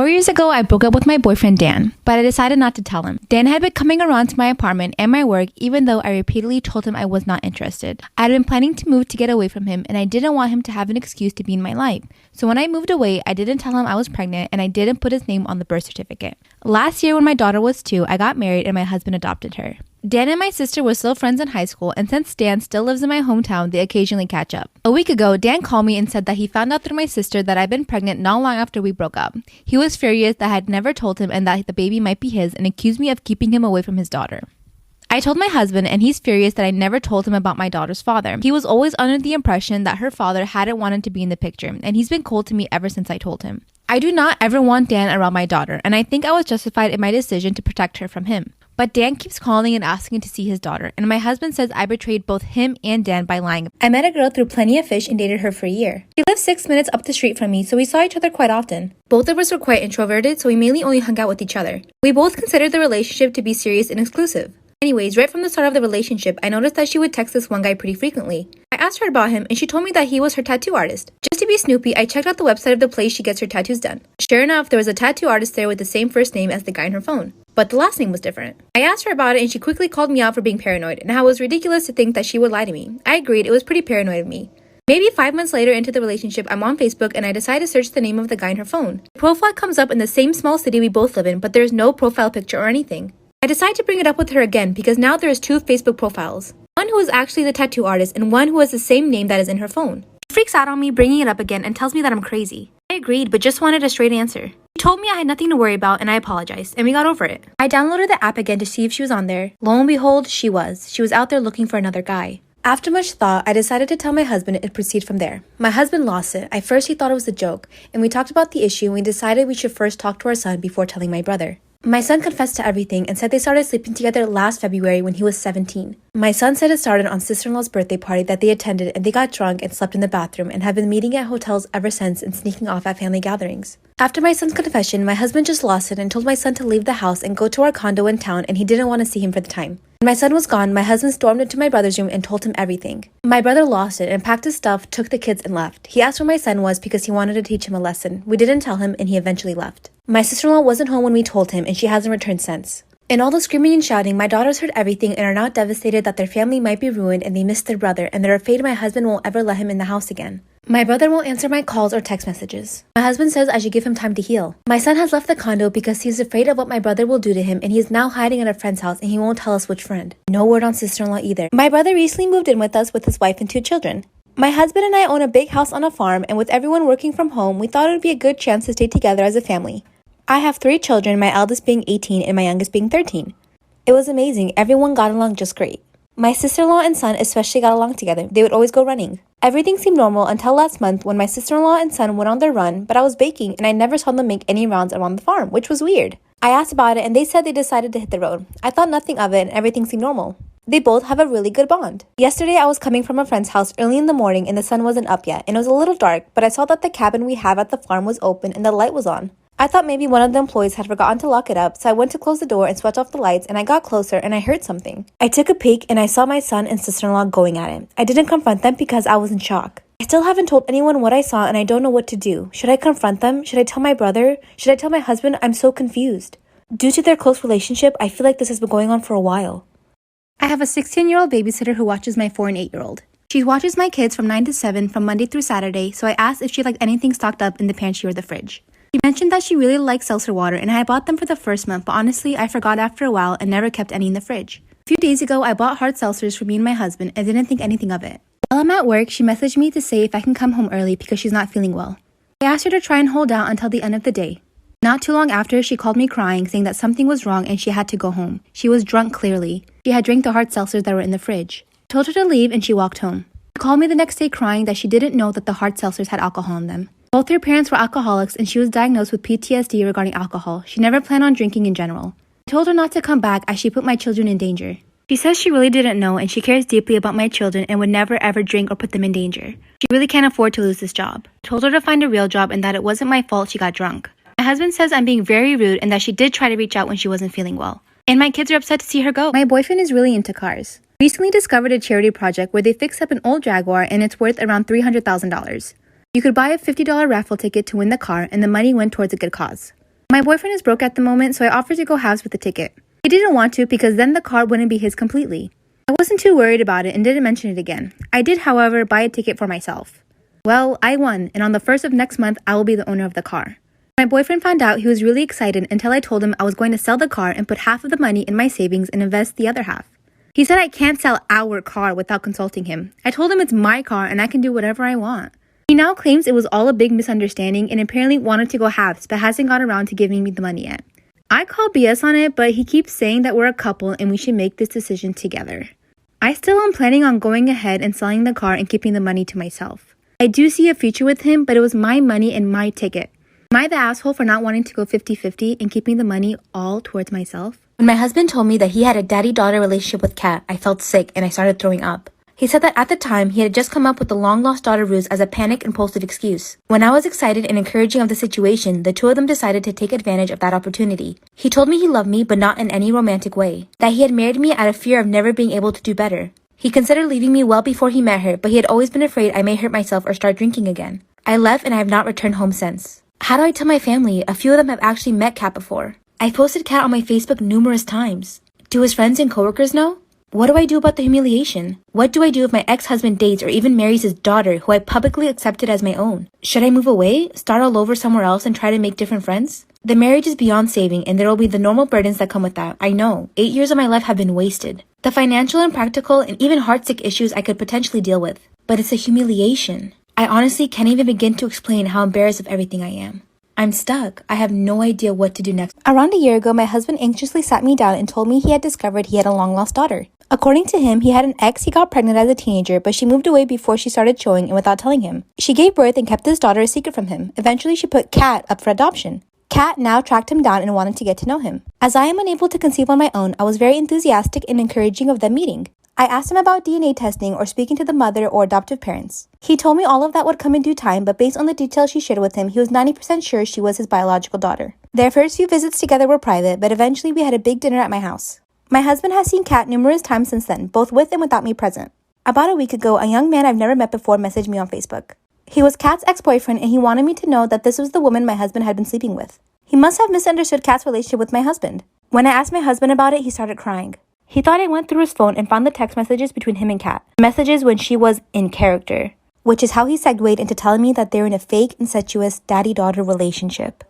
4 years ago, I broke up with my boyfriend Dan, but I decided not to tell him. Dan had been coming around to my apartment and my work even though I repeatedly told him I was not interested. I had been planning to move to get away from him and I didn't want him to have an excuse to be in my life. So when I moved away, I didn't tell him I was pregnant and I didn't put his name on the birth certificate. Last year when my daughter was 2, I got married and my husband adopted her. Dan and my sister were still friends in high school, and since Dan still lives in my hometown, they occasionally catch up. A week ago, Dan called me and said that he found out through my sister that I'd been pregnant not long after we broke up. He was furious that I had never told him and that the baby might be his and accused me of keeping him away from his daughter. I told my husband and he's furious that I never told him about my daughter's father. He was always under the impression that her father hadn't wanted to be in the picture, and he's been cold to me ever since I told him. I do not ever want Dan around my daughter, and I think I was justified in my decision to protect her from him. But Dan keeps calling and asking to see his daughter, and my husband says I betrayed both him and Dan by lying. I met a girl through Plenty of Fish and dated her for a year. She lived 6 minutes up the street from me, so we saw each other quite often. Both of us were quite introverted, so we mainly only hung out with each other. We both considered the relationship to be serious and exclusive. Anyways, right from the start of the relationship, I noticed that she would text this one guy pretty frequently. I asked her about him, and she told me that he was her tattoo artist. Just to be snoopy, I checked out the website of the place she gets her tattoos done. Sure enough, there was a tattoo artist there with the same first name as the guy on her phone. But the last name was different. I asked her about it and she quickly called me out for being paranoid and how it was ridiculous to think that she would lie to me. I agreed, it was pretty paranoid of me. Maybe 5 months later into the relationship, I'm on Facebook and I decide to search the name of the guy in her phone. The profile comes up in the same small city we both live in, but there's no profile picture or anything. I decide to bring it up with her again because now there is 2 Facebook profiles. One who is actually the tattoo artist and one who has the same name that is in her phone. She freaks out on me bringing it up again and tells me that I'm crazy. I agreed, but just wanted a straight answer. She told me I had nothing to worry about and I apologized, and we got over it. I downloaded the app again to see if she was on there. Lo and behold, she was. She was out there looking for another guy. After much thought, I decided to tell my husband and proceed from there. My husband lost it. At first he thought it was a joke, and we talked about the issue and we decided we should first talk to our son before telling my brother. My son confessed to everything and said they started sleeping together last February when he was 17. My son said it started on sister-in-law's birthday party that they attended and they got drunk and slept in the bathroom and have been meeting at hotels ever since and sneaking off at family gatherings. After my son's confession, my husband just lost it and told my son to leave the house and go to our condo in town and he didn't want to see him for the time. When my son was gone, my husband stormed into my brother's room and told him everything. My brother lost it and packed his stuff, took the kids and left. He asked where my son was because he wanted to teach him a lesson. We didn't tell him and he eventually left. My sister-in-law wasn't home when we told him and she hasn't returned since. In all the screaming and shouting, my daughters heard everything and are now devastated that their family might be ruined and they miss their brother and they're afraid my husband won't ever let him in the house again. My brother won't answer my calls or text messages. My husband says I should give him time to heal. My son has left the condo because he's afraid of what my brother will do to him and he is now hiding at a friend's house and he won't tell us which friend. No word on sister-in-law either. My brother recently moved in with us with his wife and 2 children. My husband and I own a big house on a farm and with everyone working from home, we thought it would be a good chance to stay together as a family. I have 3 children, my eldest being 18 and my youngest being 13. It was amazing. Everyone got along just great. My sister-in-law and son especially got along together. They would always go running. Everything seemed normal until last month when my sister-in-law and son went on their run, but I was baking and I never saw them make any rounds around the farm, which was weird. I asked about it and they said they decided to hit the road. I thought nothing of it and everything seemed normal. They both have a really good bond. Yesterday I was coming from a friend's house early in the morning and the sun wasn't up yet and it was a little dark, but I saw that the cabin we have at the farm was open and the light was on. I thought maybe one of the employees had forgotten to lock it up, so I went to close the door and switch off the lights and I got closer and I heard something. I took a peek and I saw my son and sister-in-law going at it. I didn't confront them because I was in shock. I still haven't told anyone what I saw and I don't know what to do. Should I confront them? Should I tell my brother? Should I tell my husband? I'm so confused. Due to their close relationship, I feel like this has been going on for a while. I have a 16-year-old babysitter who watches my 4 and 8-year-old. She watches my kids from 9 to 7 from Monday through Saturday, so I asked if she liked anything stocked up in the pantry or the fridge. She mentioned that she really likes seltzer water and I bought them for the first month, but honestly, I forgot after a while and never kept any in the fridge. A few days ago, I bought hard seltzers for me and my husband and didn't think anything of it. While I'm at work, she messaged me to say if I can come home early because she's not feeling well. I asked her to try and hold out until the end of the day. Not too long after, she called me crying, saying that something was wrong and she had to go home. She was drunk clearly. She had drank the hard seltzers that were in the fridge. I told her to leave and she walked home. She called me the next day crying that she didn't know that the hard seltzers had alcohol in them. Both her parents were alcoholics and she was diagnosed with PTSD regarding alcohol. She never planned on drinking in general. I told her not to come back as she put my children in danger. She says she really didn't know and she cares deeply about my children and would never ever drink or put them in danger. She really can't afford to lose this job. I told her to find a real job and that it wasn't my fault she got drunk. My husband says I'm being very rude and that she did try to reach out when she wasn't feeling well. And my kids are upset to see her go. My boyfriend is really into cars. Recently discovered a charity project where they fixed up an old Jaguar and it's worth around $300,000. You could buy a $50 raffle ticket to win the car and the money went towards a good cause. My boyfriend is broke at the moment, so I offered to go halves with the ticket. He didn't want to because then the car wouldn't be his completely. I wasn't too worried about it and didn't mention it again. I did, however, buy a ticket for myself. Well, I won, and on the 1st of next month, I will be the owner of the car. My boyfriend found out he was really excited until I told him I was going to sell the car and put half of the money in my savings and invest the other half. He said I can't sell our car without consulting him. I told him it's my car and I can do whatever I want. He now claims it was all a big misunderstanding and apparently wanted to go halves but hasn't got around to giving me the money yet. I call BS on it, but he keeps saying that we're a couple and we should make this decision together. I still am planning on going ahead and selling the car and keeping the money to myself. I do see a future with him, but it was my money and my ticket. Am I the asshole for not wanting to go 50-50 and keeping the money all towards myself? When my husband told me that he had a daddy-daughter relationship with Kat, I felt sick and I started throwing up. He said that at the time, he had just come up with the long-lost daughter ruse as a panic impulsive excuse. When I was excited and encouraging of the situation, the two of them decided to take advantage of that opportunity. He told me he loved me, but not in any romantic way. That he had married me out of fear of never being able to do better. He considered leaving me well before he met her, but he had always been afraid I may hurt myself or start drinking again. I left and I have not returned home since. How do I tell my family? A few of them have actually met Kat before. I've posted Kat on my Facebook numerous times. Do his friends and coworkers know? What do I do about the humiliation? What do I do if my ex-husband dates or even marries his daughter, who I publicly accepted as my own? Should I move away, start all over somewhere else and try to make different friends? The marriage is beyond saving and there will be the normal burdens that come with that. I know. 8 years of my life have been wasted. The financial and practical and even heartsick issues I could potentially deal with. But it's a humiliation. I honestly can't even begin to explain how embarrassed of everything I am. I'm stuck. I have no idea what to do next. Around a year ago, my husband anxiously sat me down and told me he had discovered he had a long-lost daughter. According to him, he had an ex he got pregnant as a teenager, but she moved away before she started showing and without telling him. She gave birth and kept his daughter a secret from him. Eventually, she put Kat up for adoption. Kat now tracked him down and wanted to get to know him. As I am unable to conceive on my own, I was very enthusiastic and encouraging of them meeting. I asked him about DNA testing or speaking to the mother or adoptive parents. He told me all of that would come in due time, but based on the details she shared with him, he was 90% sure she was his biological daughter. Their first few visits together were private, but eventually we had a big dinner at my house. My husband has seen Kat numerous times since then, both with and without me present. About a week ago, a young man I've never met before messaged me on Facebook. He was Kat's ex-boyfriend and he wanted me to know that this was the woman my husband had been sleeping with. He must have misunderstood Kat's relationship with my husband. When I asked my husband about it, he started crying. He thought I went through his phone and found the text messages between him and Kat. Messages when she was in character, which is how he segued into telling me that they're in a fake, incestuous daddy-daughter relationship.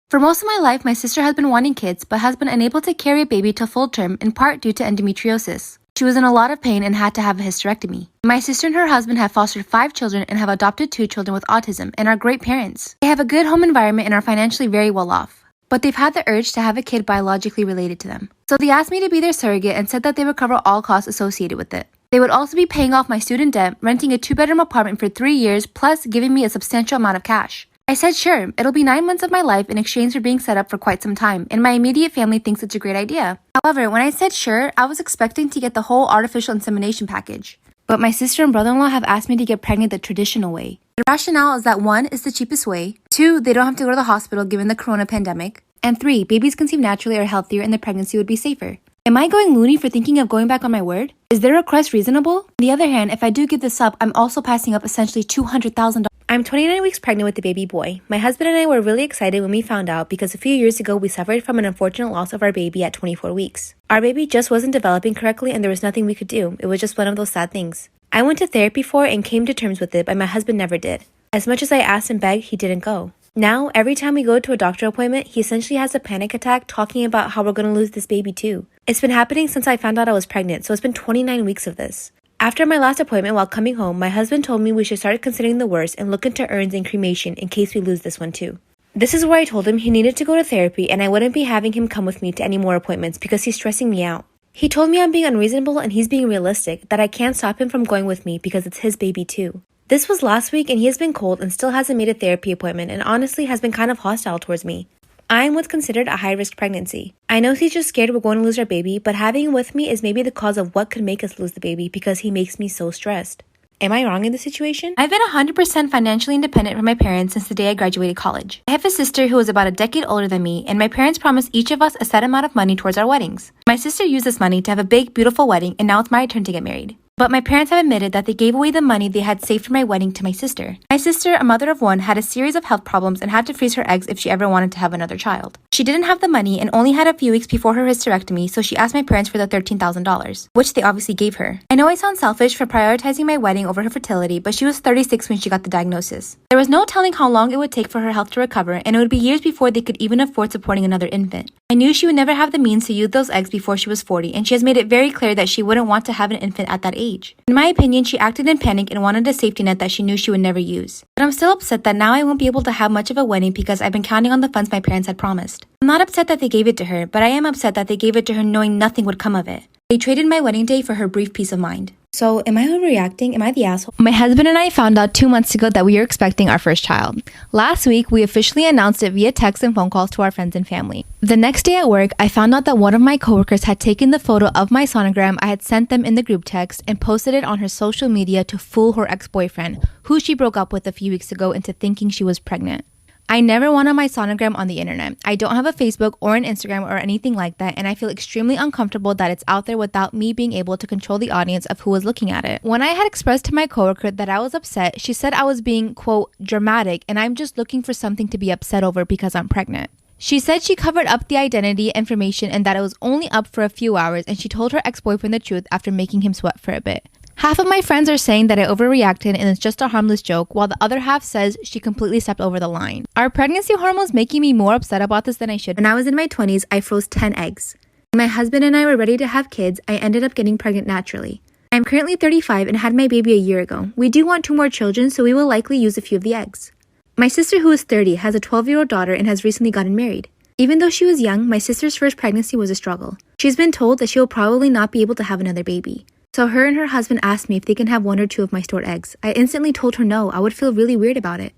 For most of my life, my sister has been wanting kids, but has been unable to carry a baby to full term in part due to endometriosis. She was in a lot of pain and had to have a hysterectomy. My sister and her husband have fostered 5 children and have adopted 2 children with autism and are great parents. They have a good home environment and are financially very well off. But they've had the urge to have a kid biologically related to them. So they asked me to be their surrogate and said that they would cover all costs associated with it. They would also be paying off my student debt, renting a 2-bedroom apartment for 3 years, plus giving me a substantial amount of cash. I said sure, it'll be 9 months of my life in exchange for being set up for quite some time, and my immediate family thinks it's a great idea. However, when I said sure, I was expecting to get the whole artificial insemination package. But my sister and brother-in-law have asked me to get pregnant the traditional way. The rationale is that 1, it's the cheapest way, 2, they don't have to go to the hospital given the corona pandemic, and 3, babies conceived naturally are healthier and the pregnancy would be safer. Am I going loony for thinking of going back on my word? Is their request reasonable? On the other hand, if I do give this up, I'm also passing up essentially $200,000. I'm 29 weeks pregnant with a baby boy. My husband and I were really excited when we found out because a few years ago we suffered from an unfortunate loss of our baby at 24 weeks. Our baby just wasn't developing correctly and there was nothing we could do. It was just one of those sad things. I went to therapy for it and came to terms with it, but my husband never did. As much as I asked and begged, he didn't go. Now, every time we go to a doctor appointment, he essentially has a panic attack talking about how we're going to lose this baby too. It's been happening since I found out I was pregnant, so it's been 29 weeks of this. After my last appointment while coming home, my husband told me we should start considering the worst and look into urns and cremation in case we lose this one too. This is where I told him he needed to go to therapy and I wouldn't be having him come with me to any more appointments because he's stressing me out. He told me I'm being unreasonable and he's being realistic, that I can't stop him from going with me because it's his baby too. This was last week and he has been cold and still hasn't made a therapy appointment and honestly has been kind of hostile towards me. I am what's considered a high-risk pregnancy. I know he's just scared we're going to lose our baby, but having him with me is maybe the cause of what could make us lose the baby because he makes me so stressed. Am I wrong in this situation? I've been 100% financially independent from my parents since the day I graduated college. I have a sister who is about a decade older than me, and my parents promised each of us a set amount of money towards our weddings. My sister used this money to have a big, beautiful wedding, and now it's my turn to get married. But my parents have admitted that they gave away the money they had saved for my wedding to my sister. My sister, a mother of one, had a series of health problems and had to freeze her eggs if she ever wanted to have another child. She didn't have the money and only had a few weeks before her hysterectomy, so she asked my parents for the $13,000, which they obviously gave her. I know I sound selfish for prioritizing my wedding over her fertility, but she was 36 when she got the diagnosis. There was no telling how long it would take for her health to recover, and it would be years before they could even afford supporting another infant. I knew she would never have the means to use those eggs before she was 40, and she has made it very clear that she wouldn't want to have an infant at that age. In my opinion, she acted in panic and wanted a safety net that she knew she would never use. But I'm still upset that now I won't be able to have much of a wedding because I've been counting on the funds my parents had promised. I'm not upset that they gave it to her, but I am upset that they gave it to her knowing nothing would come of it. They traded my wedding day for her brief peace of mind. So, am I overreacting? Am I the asshole? My husband and I found out 2 months ago that we are expecting our first child. Last week, we officially announced it via text and phone calls to our friends and family. The next day at work, I found out that one of my coworkers had taken the photo of my sonogram I had sent them in the group text and posted it on her social media to fool her ex-boyfriend, who she broke up with a few weeks ago, into thinking she was pregnant. I never wanted my sonogram on the internet. I don't have a Facebook or an Instagram or anything like that, and I feel extremely uncomfortable that it's out there without me being able to control the audience of who was looking at it. When I had expressed to my coworker that I was upset, she said I was being, quote, dramatic, and I'm just looking for something to be upset over because I'm pregnant. She said she covered up the identity information and that it was only up for a few hours, and she told her ex-boyfriend the truth after making him sweat for a bit. Half of my friends are saying that I overreacted and it's just a harmless joke, while the other half says she completely stepped over the line. Are pregnancy hormones making me more upset about this than I should? When I was in my 20s, I froze 10 eggs. When my husband and I were ready to have kids, I ended up getting pregnant naturally. I'm currently 35 and had my baby a year ago. We do want 2 more children, so we will likely use a few of the eggs. My sister, who is 30, has a 12-year-old daughter and has recently gotten married. Even though she was young, my sister's first pregnancy was a struggle. She's been told that she will probably not be able to have another baby. So her and her husband asked me if they can have 1 or 2 of my stored eggs. I instantly told her no, I would feel really weird about it.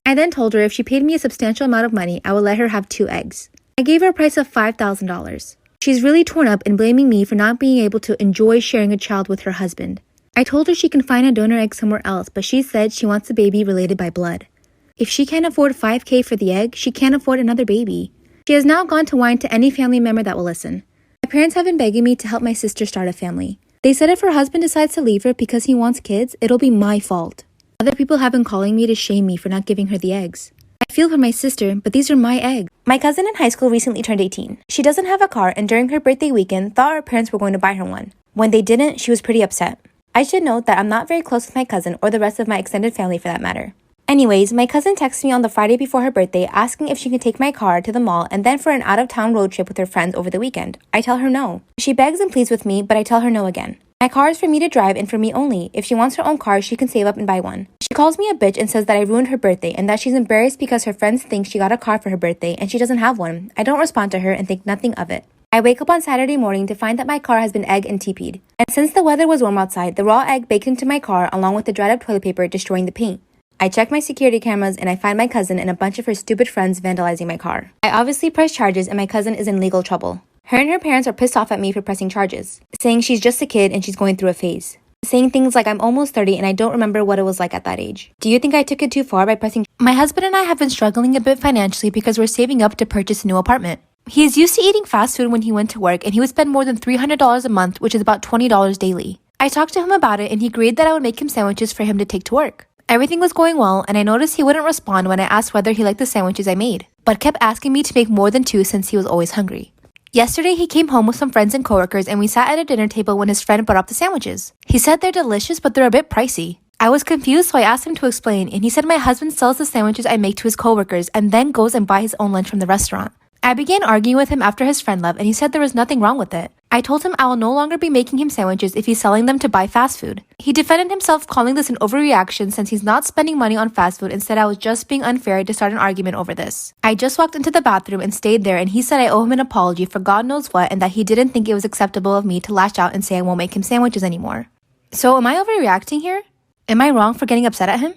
I then told her if she paid me a substantial amount of money, I would let her have 2 eggs. I gave her a price of $5,000. She's really torn up and blaming me for not being able to enjoy sharing a child with her husband. I told her she can find a donor egg somewhere else, but she said she wants a baby related by blood. If she can't afford $5,000 for the egg, she can't afford another baby. She has now gone to whine to any family member that will listen. My parents have been begging me to help my sister start a family. They said if her husband decides to leave her because he wants kids, it'll be my fault. Other people have been calling me to shame me for not giving her the eggs. I feel for my sister, but these are my eggs. My cousin in high school recently turned 18. She doesn't have a car and during her birthday weekend thought her parents were going to buy her one. When they didn't, she was pretty upset. I should note that I'm not very close with my cousin or the rest of my extended family for that matter. Anyways, my cousin texts me on the Friday before her birthday asking if she can take my car to the mall and then for an out-of-town road trip with her friends over the weekend. I tell her no. She begs and pleads with me, but I tell her no again. My car is for me to drive and for me only. If she wants her own car, she can save up and buy one. She calls me a bitch and says that I ruined her birthday and that she's embarrassed because her friends think she got a car for her birthday and she doesn't have one. I don't respond to her and think nothing of it. I wake up on Saturday morning to find that my car has been egg and TP'd. And since the weather was warm outside, the raw egg baked into my car along with the dried up toilet paper, destroying the paint. I check my security cameras and I find my cousin and a bunch of her stupid friends vandalizing my car. I obviously press charges and my cousin is in legal trouble. Her and her parents are pissed off at me for pressing charges, saying she's just a kid and she's going through a phase. Saying things like I'm almost 30 and I don't remember what it was like at that age. Do you think I took it too far by pressing? My husband and I have been struggling a bit financially because we're saving up to purchase a new apartment. He is used to eating fast food when he went to work and he would spend more than $300 a month, which is about $20 daily. I talked to him about it and he agreed that I would make him sandwiches for him to take to work. Everything was going well and I noticed he wouldn't respond when I asked whether he liked the sandwiches I made, but kept asking me to make more than 2 since he was always hungry. Yesterday, he came home with some friends and coworkers and we sat at a dinner table when his friend brought up the sandwiches. He said they're delicious, but they're a bit pricey. I was confused, so I asked him to explain, and he said my husband sells the sandwiches I make to his coworkers and then goes and buys his own lunch from the restaurant. I began arguing with him after his friend left and he said there was nothing wrong with it. I told him I will no longer be making him sandwiches if he's selling them to buy fast food. He defended himself, calling this an overreaction since he's not spending money on fast food and said I was just being unfair to start an argument over this. I just walked into the bathroom and stayed there and he said I owe him an apology for God knows what and that he didn't think it was acceptable of me to lash out and say I won't make him sandwiches anymore. So am I overreacting here? Am I wrong for getting upset at him?